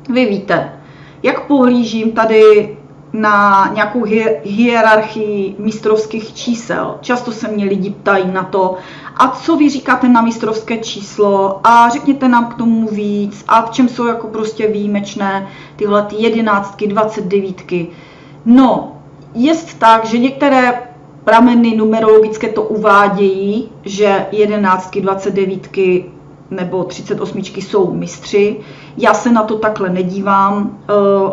Vy víte, jak pohlížím tady na nějakou hierarchii mistrovských čísel. Často se mě lidi ptají na to, a co vy říkáte na mistrovské číslo a řekněte nám k tomu víc a v čem jsou jako prostě výjimečné tyhle ty 11, 29. No, jest tak, že některé prameny numerologické to uvádějí, že 11, 29 nebo 38 jsou mistři. Já se na to takhle nedívám.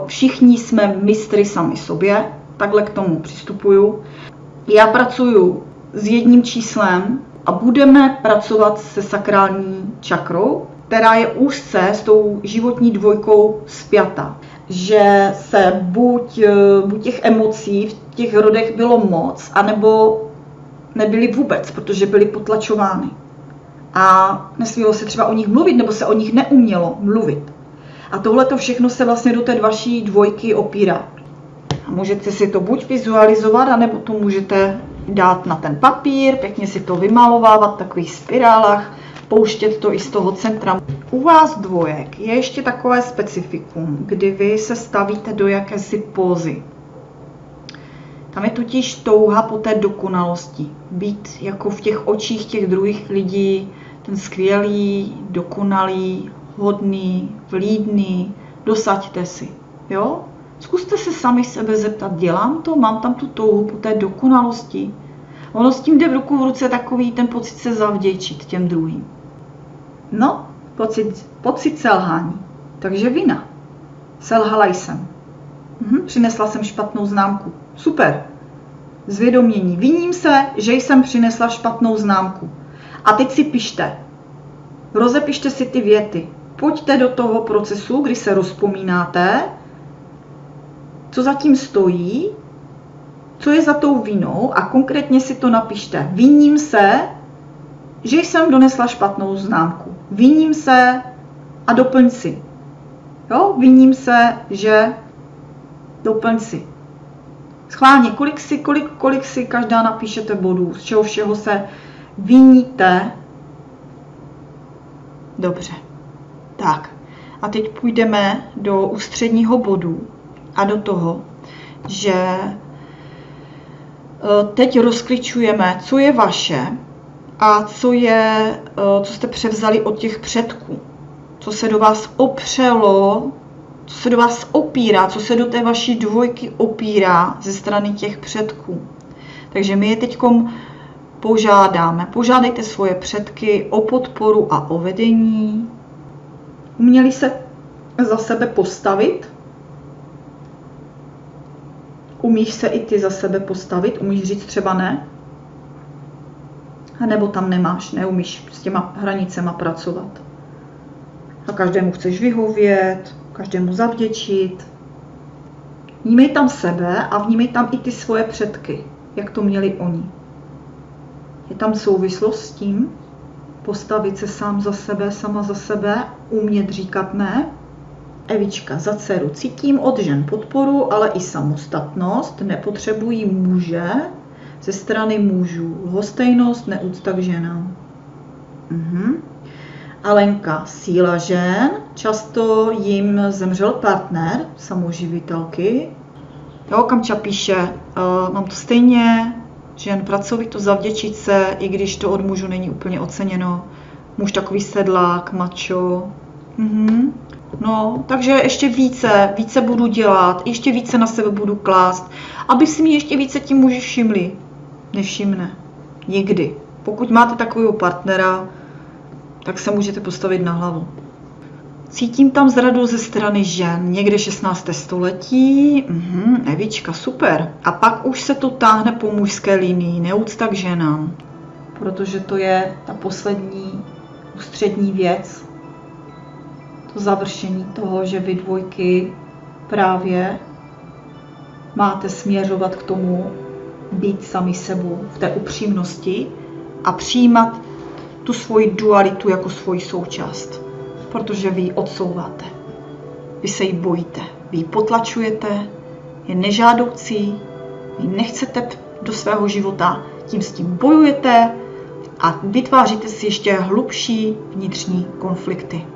Všichni jsme mistry sami sobě, takhle k tomu přistupuju. Já pracuju s jedním číslem a budeme pracovat se sakrální čakrou, která je úzce s tou životní dvojkou spjata. Že se buď těch emocí v těch rodech bylo moc, anebo nebyly vůbec, protože byly potlačovány. A nesmělo se třeba o nich mluvit, nebo se o nich neumělo mluvit. A tohle to všechno se vlastně do té vaší dvojky opírá. A můžete si to buď vizualizovat, anebo to můžete dát na ten papír, pěkně si to vymalovávat v takových spirálách, pouštět to i z toho centra. U vás dvojek je ještě takové specifikum, kdy vy se stavíte do jakési pózy. Tam je totiž touha po té dokonalosti. Být jako v těch očích těch druhých lidí, ten skvělý, dokonalý, hodný, vlídný, dosaďte si. Jo? Zkuste se sami sebe zeptat, dělám to, mám tam tu touhu po té dokonalosti. Ono s tím jde v ruku v ruce takový ten pocit se zavděčit těm druhým. No, pocit selhání. Takže vina. Selhala jsem. Přinesla jsem špatnou známku. Super. Zvědomění. Viním se, že jsem přinesla špatnou známku. A teď si pište. Rozepište si ty věty. Pojďte do toho procesu, kdy se rozpomínáte, co za tím stojí, co je za tou vinou a konkrétně si to napište. Viním se, že jsem donesla špatnou známku. Viním se a doplň si. Jo? Viním se, že doplň si. Schválně, kolik si každá napíšete bodů, z čeho všeho se viníte. Dobře. Tak. A teď půjdeme do ústředního bodu a do toho, že teď rozklíčujeme, co je vaše a co jste převzali od těch předků. Co se do vás opřelo, co se do vás opírá, co se do té vaší dvojky opírá ze strany těch předků. Takže my je teďkom požádáme. Požádejte svoje předky o podporu a o vedení. Uměli se za sebe postavit? Umíš se i ty za sebe postavit? Umíš říct třeba ne? A nebo tam neumíš s těma hranicema pracovat? A každému chceš vyhovět, každému zavděčit. Vnímej tam sebe a vnímej tam i ty svoje předky, jak to měli oni. Je tam souvislost s tím, postavit se sám za sebe, sama za sebe, umět říkat ne. Evička, za dceru cítím od žen podporu, ale i samostatnost, nepotřebují muže, ze strany mužů, lhostejnost, neúcta k ženám. Alenka, síla žen, často jim zemřel partner, samoživitelky. Jo, Kamča píše, mám to stejně, žen pracovito, zavděčit se, i když to od mužu není úplně oceněno. Muž takový sedlák, macho. No, takže ještě více budu dělat, ještě více na sebe budu klást, aby si mi ještě více ti muži všimli. Nevšimne. Nikdy. Pokud máte takového partnera, tak se můžete postavit na hlavu. Cítím tam zradu ze strany žen, někde 16. století. Evička, super. A pak už se to táhne po mužské linii, neúcta k ženám. Protože to je ta poslední ústřední věc. To završení toho, že vy dvojky právě máte směřovat k tomu, být sami sebou v té upřímnosti a přijímat tu svoji dualitu jako svoji součást. Protože vy ji odsouváte. Vy se jí bojíte. Vy ji potlačujete, je nežádoucí, vy nechcete do svého života, tím s tím bojujete a vytváříte si ještě hlubší vnitřní konflikty.